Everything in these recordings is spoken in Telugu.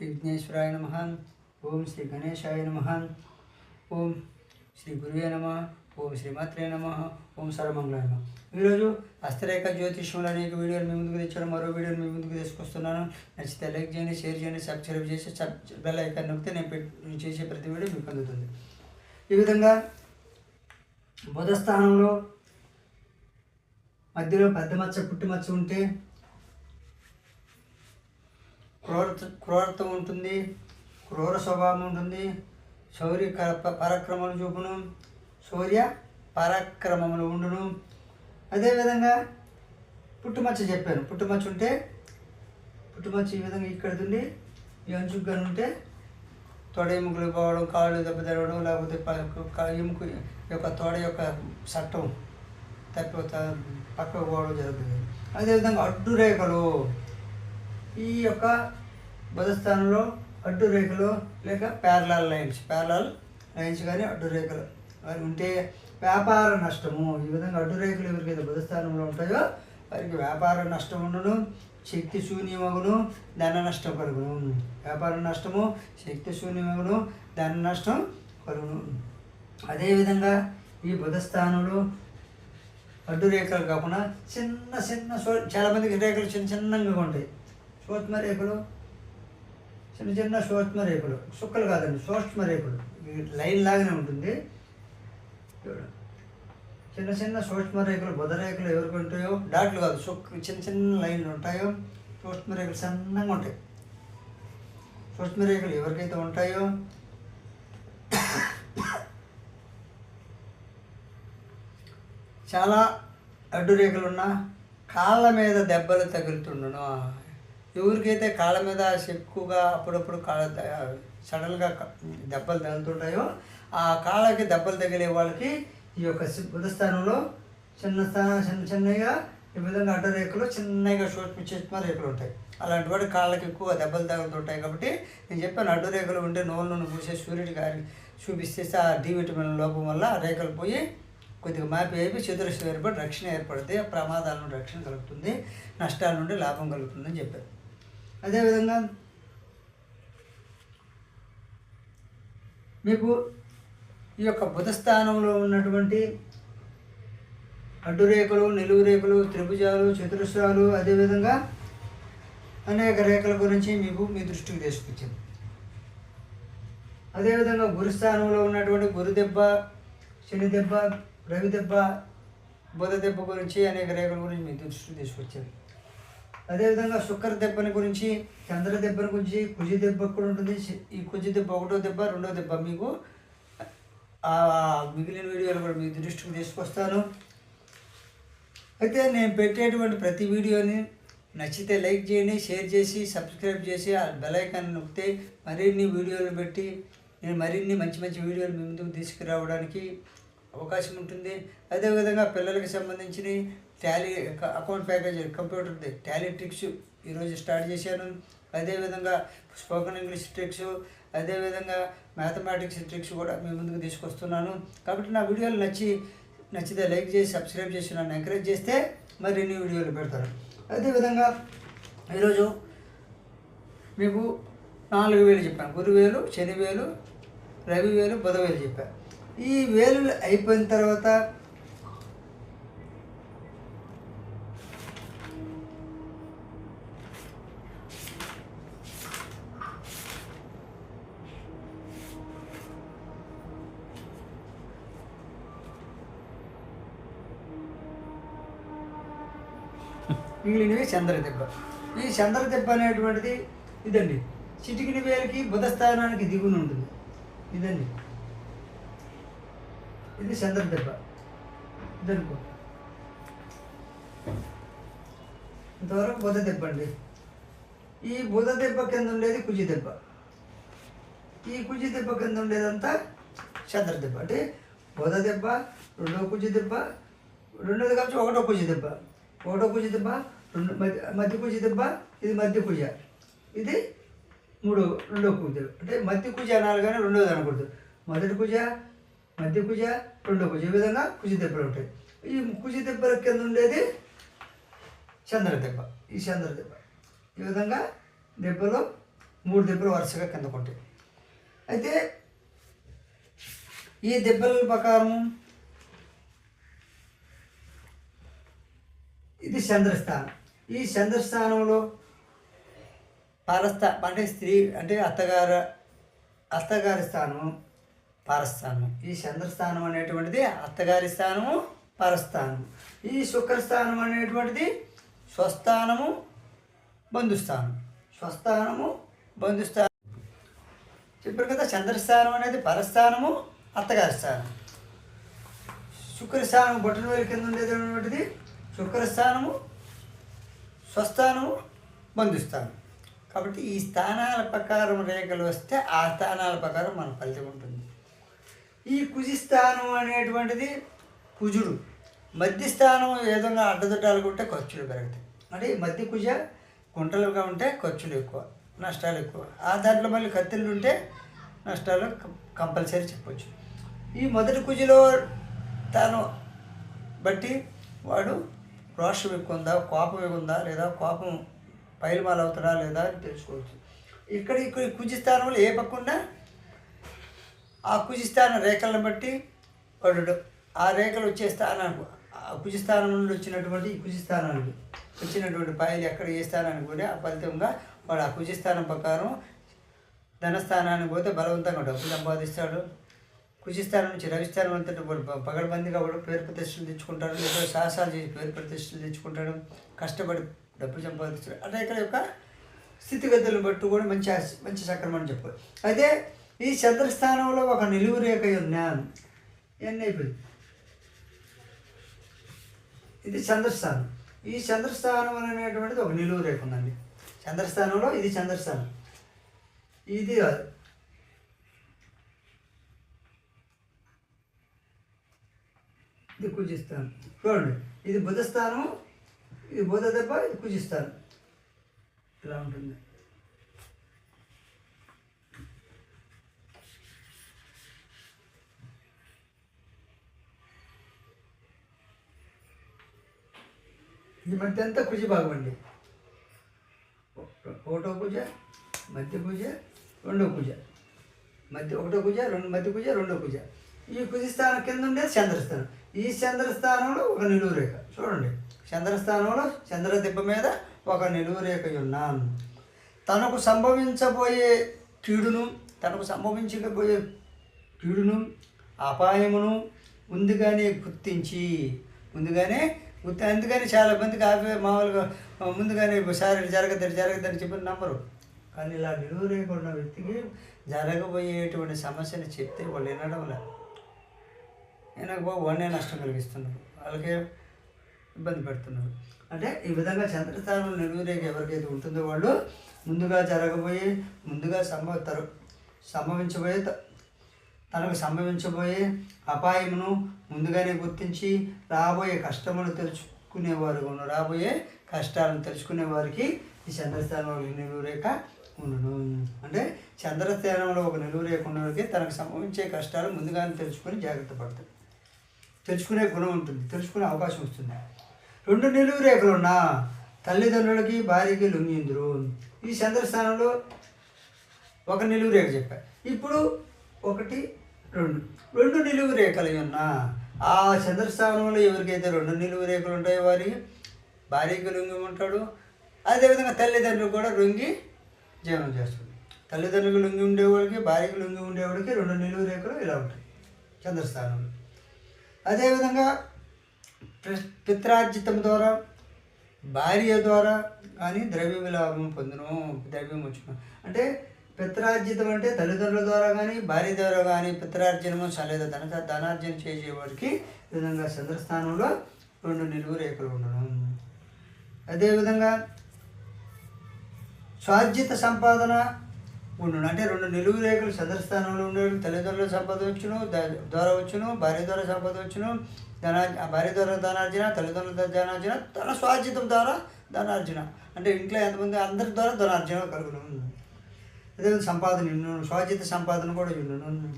శ్రీ విఘ్నేశ్వరాయ నమః. ఓం శ్రీ గణేశాయ నమః. ఓం శ్రీ గురువే నమః. ఓం శ్రీమాత్రే నమః. ఓం సర్వమంగళాయ నమః. ఈరోజు హస్తరేఖ జ్యోతిష్యంలో అనేక వీడియోలు మీ ముందుకు తెచ్చాను. మరో వీడియోని మీ ముందుకు తీసుకొస్తున్నాను. నచ్చితే లైక్ చేయండి, షేర్ చేయండి, సబ్స్క్రైబ్ చేసి బెల్ ఐకాన్ నొక్కితే నేను చేసే ప్రతి వీడియో మీకు అందుతుంది. ఈ విధంగా బుధ స్థానంలో మధ్యలో పెద్ద మచ్చ పుట్టి మచ్చ ఉంటే క్రూరత్వం ఉంటుంది, క్రూర స్వభావం ఉంటుంది, శౌర్య పరాక్రమములు చూపును, శౌర్య పరాక్రమములు ఉండును. అదేవిధంగా పుట్టుమచ్చ చెప్పాను. పుట్టుమచ్చ ఉంటే పుట్టుమచ్చ ఈ విధంగా ఇక్కడ ఉండి ఈ అంచుకు కానీ ఉంటే తొడ ఎముకలు పోవడం, కాళ్ళు దెబ్బ తెరవడం, లేకపోతే ఎముక యొక్క తొడ యొక్క చట్టం తప్పిపోతా పక్కకు పోవడం జరుగుతుంది. అదేవిధంగా అడ్డు రేఖలు, ఈ యొక్క బుధస్థానంలో అడ్డు రేఖలు లేక ప్యారలల్ లైన్స్ కానీ అడ్డు రేఖలు అవి ఉంటే వ్యాపార నష్టము. ఈ విధంగా అడ్డు రేఖలు ఎవరికైతే బుధస్థానంలో ఉంటాయో వారికి వ్యాపార నష్టం ఉండును, శక్తి శూన్యమగును, ధన నష్టం కలుగును. వ్యాపార నష్టము, శక్తి శూన్యమగును, ధన నష్టం కలుగును. అదేవిధంగా ఈ బుధస్థానంలో అడ్డు రేఖలు కాకుండా చిన్న చిన్న చాలామందికి రేఖలు చిన్న చిన్నగా ఉంటాయి. సూక్ష్మ రేఖలు, చిన్న చిన్న సూక్ష్మ రేఖలు, సుక్కలు కాదండి, సూక్ష్మ రేఖలు లైన్ లాగానే ఉంటుంది. చిన్న చిన్న సూక్ష్మ రేఖలు బుధ రేఖలు ఎవరికి ఉంటాయో, డాట్లు కాదు, చిన్న చిన్న లైన్లు ఉంటాయో, సూక్ష్మ రేఖలు సన్నగా ఉంటాయి. సూక్ష్మ రేఖలు ఎవరికైతే ఉంటాయో చాలా అడ్డు రేఖలు ఉన్నా కాళ్ళ మీద దెబ్బలు తగులుతుండును. ఎవరికైతే కాళ్ళ మీద ఎక్కువగా అప్పుడప్పుడు సడన్గా దెబ్బలు తగులుతుంటాయో ఆ కాళ్ళకి దెబ్బలు తగిలే వాళ్ళకి ఈ యొక్క బుధస్థానంలో చిన్నగా ఈ విధంగా అడ్డు రేఖలు చిన్నగా సూక్ష్మ రేఖలు ఉంటాయి. అలాంటి వాటి కాళ్ళకి ఎక్కువ దెబ్బలు తగులుతుంటాయి. కాబట్టి నేను చెప్పాను, అడ్డు రేఖలు ఉంటే నోళ్ళను పూసే సూర్యుడి గారి చూపిస్తే ఆ డి విటమిన్ లోపం వల్ల రేఖలు పోయి కొద్దిగా మాపి అయిపోయి చతురస్రం ఏర్పడి రక్షణ ఏర్పడితే ప్రమాదాల నుండి రక్షణ కలుగుతుంది, నష్టాల నుండి లాభం కలుగుతుందని చెప్పారు. అదేవిధంగా మీకు ఈ యొక్క బుధస్థానంలో ఉన్నటువంటి అడ్డు రేఖలు, నిలువు రేఖలు, త్రిభుజాలు, చతురస్రాలు, అదేవిధంగా అనేక రేఖల గురించి మీకు మీ దృష్టికి తీసుకొచ్చింది. అదేవిధంగా గురుస్థానంలో ఉన్నటువంటి గురుదెబ్బ, శని దెబ్బ, రవి దెబ్బ, బుధ దెబ్బ గురించి అనేక రేఖల గురించి మీ దృష్టికి తీసుకొచ్చింది. అదేవిధంగా శుక్ర దెబ్బని గురించి, చంద్ర దెబ్బని గురించి, కుజి దెబ్బ కూడా ఉంటుంది. ఈ కుజి దెబ్బ ఒకటో దెబ్బ, రెండో దెబ్బ మీకు మిగిలిన వీడియోలు కూడా మీ దృష్టికి తీసుకొస్తాను. అయితే నేను పెట్టేటువంటి ప్రతి వీడియోని నచ్చితే లైక్ చేయండి, షేర్ చేసి సబ్స్క్రైబ్ చేసి ఆ బెల్ ఐకాన్ నొక్కితే మరిన్ని వీడియోలు పెట్టి నేను మరిన్ని మంచి మంచి వీడియోలు మీ ముందుకు తీసుకురావడానికి అవకాశం ఉంటుంది. అదేవిధంగా పిల్లలకి సంబంధించిన టాలీ అకౌంట్ ప్యాకేజ్ కంప్యూటర్ది టాలీ ట్రిక్స్ ఈరోజు స్టార్ట్ చేశాను. అదేవిధంగా స్పోకెన్ ఇంగ్లీష్ ట్రిక్స్, అదేవిధంగా మ్యాథమెటిక్స్ ట్రిక్స్ కూడా మీ ముందుకు తీసుకొస్తున్నాను. కాబట్టి నా వీడియోలు నచ్చితే లైక్ చేసి సబ్స్క్రైబ్ చేసి నన్ను ఎంకరేజ్ చేస్తే మరిన్ని వీడియోలు పెడతాను. అదేవిధంగా ఈరోజు మీకు 4 వేలు చెప్పాను. గురువేలు, శనివేలు, రవివేలు, బుధవేలు చెప్పాను. ఈ వేలు అయిపోయిన తర్వాత మిగిలినవి చంద్రదెబ్బ. ఈ చంద్రదెబ్బ అనేటువంటిది ఇదండి, చిటికిన వేలకి బుధస్థానానికి దిగుని ఉంటుంది. ఇదండి, ఇది చంద్రదెబ్బ. ఇదనుకో, ఇంతవరకు బుధ దెబ్బ అండి. ఈ బుధ దెబ్బ కింద ఉండేది కుజి దెబ్బ. ఈ కుజి దెబ్బ కింద ఉండేదంతా చంద్రదెబ్బ. అంటే బుధ దెబ్బ, రెండో కుజి దెబ్బ, రెండోది కావచ్చు ఒకటో కుజి దెబ్బ, మధ్య కుజ దెబ్బ, ఇది మధ్య కుజ, ఇది రెండో కుజ. అంటే మధ్య కుజ అనాలి కానీ రెండోది అనకూడదు. మొదటి కుజ, మధ్య కుజ, రెండో కుజ, ఈ విధంగా కుజ దెబ్బలు ఉంటాయి. ఈ కుజ దెబ్బల కింద ఉండేది చంద్రదెబ్బ. ఈ చంద్రదెబ్బ ఈ విధంగా దెబ్బలు 3 దెబ్బలు వరుసగా కిందకు ఉంటాయి. అయితే ఈ దెబ్బల ప్రకారం ఇది చంద్రస్థానం. ఈ చంద్రస్థానంలో అంటే స్త్రీ అంటే అత్తగారి స్థానము పరస్థానం. ఈ చంద్రస్థానం అనేటువంటిది అత్తగారి స్థానము, పరస్థానం. ఈ శుక్రస్థానం అనేటువంటిది స్వస్థానము, బంధుస్థానం. స్వస్థానము, బంధుస్థానం చెప్పారు కదా. చంద్రస్థానం అనేది పరస్థానము, అత్తగారి స్థానం. శుక్రస్థానం బొట్టన వేలు కింద ఉండేటువంటిది శుక్రస్థానము, స్వస్థానము, బంధుస్థానం. కాబట్టి ఈ స్థానాల ప్రకారం రేఖలు వస్తే ఆ స్థానాల ప్రకారం మన ఫలితం ఉంటుంది. ఈ కుజిస్థానం అనేటువంటిది కుజుడు. మధ్యస్థానం ఏదైనా అడ్డదిడ్డాలు ఉంటే ఖర్చులు పెరుగుతాయి. అంటే మధ్య కుజ గుంటలుగా ఉంటే ఖర్చులు ఎక్కువ, నష్టాలు ఎక్కువ. ఆ దాంట్లో మళ్ళీ కత్తిళ్ళు ఉంటే నష్టాలు కంపల్సరీ చెప్పచ్చు. ఈ మొదటి కుజిలో తాను బట్టి వాడు రోషం ఎక్కువ ఉందా, కోపం ఎక్కువ ఉందా, లేదా కోపం పైలుమాల అవుతాడా లేదా అని తెలుసుకోవచ్చు. ఇక్కడ కుజిస్థానంలో ఏ పక్కన్నా ఆ కుజిస్థానం రేఖలను బట్టి వాడు ఆ రేఖలు వచ్చే స్థానానికి, ఆ కుజిస్థానం నుండి వచ్చినటువంటి ఈ కుజిస్థానానికి వచ్చినటువంటి పాయలు ఎక్కడ ఏ స్థానానికి పోతే ఆ ఫలితంగా వాడు ఆ కుజిస్థానం ప్రకారం ధనస్థానానికి పోతే బలవంతంగా డబ్బు సంపాదిస్తాడు. కుజిస్థానం నుంచి రవిస్థానం అంతటి పగడబందిగా వాడు పేరు ప్రతిష్టలు తెచ్చుకుంటాడు. ఏదో సాహసాలు చేసి పేరు ప్రతిష్టలు తెచ్చుకుంటాడు. కష్టపడి డబ్బు సంపాదిస్తాడు. ఆ రేఖల యొక్క స్థితిగతులను బట్టి కూడా మంచి చక్రం అని చెప్పాలి. అయితే ఈ చంద్రస్థానంలో ఒక నిలువు రేఖ ఉన్నాను ఎన్ని అయిపోయింది. ఇది చంద్రస్థానం. ఈ చంద్రస్థానం అనేటువంటిది ఒక నిలువు రేఖ ఉందండి. చంద్రస్థానంలో ఇది చంద్రస్థానం, ఇది కాదు. ఇది కుజిస్థానం. చూడండి, ఇది బుధస్థానం, ఇది బుధ దెబ్బ, ఇది కుజిస్థానం. ఇలా ఉంటుంది. ఈ మధ్య అంతా కుజి భాగం అండి. ఒకటో కుజ, మధ్య కుజ, రెండో కుజ, ఒకటో కుజ, మధ్య కుజ, రెండో కుజ. ఈ కుజిస్థానం కింద ఉండేది చంద్రస్థానం. ఈ చంద్రస్థానంలో ఒక నిలువు రేఖ చూడండి. చంద్రస్థానంలో చంద్ర దెబ్బ మీద ఒక నిలువు రేఖ ఉన్నాం. తనకు సంభవించబోయే కీడును అపాయమును ముందుగానే గుర్తించి అందుకని చాలా మందికి మామూలుగా ముందుగానే సారి జరగదని చెప్పి నమ్మరు. కానీ ఇలా నిలువు రేఖ ఉన్న వ్యక్తికి జరగబోయేటువంటి సమస్యను చెప్తే వాళ్ళు వినడంలా, వాడినే నష్టం కలిగిస్తున్నారు, వాళ్ళకే ఇబ్బంది పెడుతున్నారు. అంటే ఈ విధంగా చంద్రస్థానంలో నిలువు రేఖ ఎవరికైతే ఉంటుందో వాళ్ళు ముందుగా తనకు సంభవించబోయే అపాయమును ముందుగానే గుర్తించి రాబోయే కష్టాలను తెలుసుకునే వారికి ఈ చంద్రస్థానంలో నిలువు రేఖ ఉండను. అంటే చంద్రస్థానంలో ఒక నిలువు రేఖ ఉన్నవారికి తనకు సంభవించే కష్టాలు ముందుగానే తెలుసుకొని జాగ్రత్త పడతాడు. తెలుసుకునే గుణం ఉంటుంది, తెలుసుకునే అవకాశం వస్తుంది. 2 నిలువు రేఖలున్నా తల్లిదండ్రులకి భార్యకి లొంగిందురు. ఈ చంద్రస్థానంలో ఒక నిలువు రేఖ చెప్పారు. ఇప్పుడు 1, 2 నిలువు రేఖలు ఉన్నా ఆ చంద్రస్థానంలో ఎవరికైతే 2 నిలువు రేఖలు ఉంటాయో వారికి భార్యకి లొంగి ఉంటాడు. అదేవిధంగా తల్లిదండ్రులు కూడా లొంగి జీవనం చేస్తుంది. తల్లిదండ్రులకు లొంగి ఉండేవాడికి, భార్యకి లొంగి ఉండేవాడికి 2 నిలువు రేఖలు ఇలా ఉంటాయి చంద్రస్థానంలో. అదేవిధంగా పిత్రార్జితం ద్వారా భార్య ద్వారా కానీ ద్రవ్య విలాభం పొందును, ద్రవ్యం వచ్చును. అంటే పిత్రార్జితం అంటే తల్లిదండ్రుల ద్వారా కానీ భార్య ద్వారా కానీ పిత్రార్జనము లేదా ధనార్జన చేసేవాడికి ఈ విధంగా చంద్రస్థానంలో 2 నిలువు రేఖలు ఉండడం. అదేవిధంగా స్వార్జిత సంపాదన ఉండును. అంటే 2 నిలువు రేఖలు చంద్రస్థానంలో ఉండడం తల్లిదండ్రుల సంపద వచ్చును, ద్వారా వచ్చును, భార్య ద్వారా సంపద వచ్చును, భార్య ద్వారా ధనార్జన, తల్లిదండ్రుల ధనార్జన, తన స్వార్జితం ద్వారా ధనార్జన. అంటే ఇంట్లో ఎంతమంది అందరి ద్వారా ధనార్జన కలుగును. అదేవిధంగా సంపాదన ఉండును, స్వార్జిత సంపాదన కూడా ఉండును.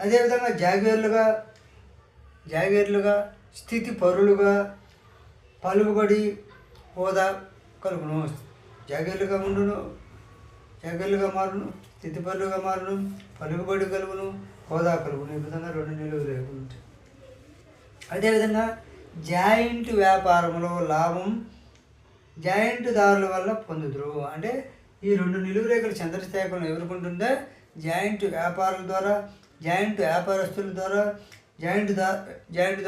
అదేవిధంగా జాగీర్లుగా స్థితి పరులుగా పలుకుబడి హోదా కలుగును. జాగీర్లుగా ఉండును, ఎగలుగా మారును, స్థితిపరులుగా మారును, పలుకుబడి కలుగును, హోదా కలుగును. ఈ విధంగా 2 నిలువు రేఖలు ఉంటాయి. అదేవిధంగా జాయింట్ వ్యాపారంలో లాభం జాయింట్ దారుల వల్ల పొందుదురు. అంటే ఈ 2 నిలువు రేఖలు చంద్రస్థాయిలో ఎవరుకుంటుందో జాయింట్ వ్యాపారుల ద్వారా, జాయింట్ వ్యాపారస్తుల ద్వారా, జాయింట్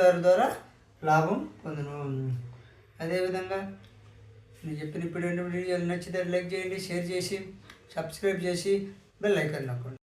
దారుల ద్వారా లాభం పొందును. అదేవిధంగా నేను చెప్పిన ఇప్పుడు వీడియోలు నచ్చితే లైక్ చేయండి, షేర్ చేసి, సబ్స్క్రైబ్ చేసి బెల్ ఐకాన్ నొక్కండి.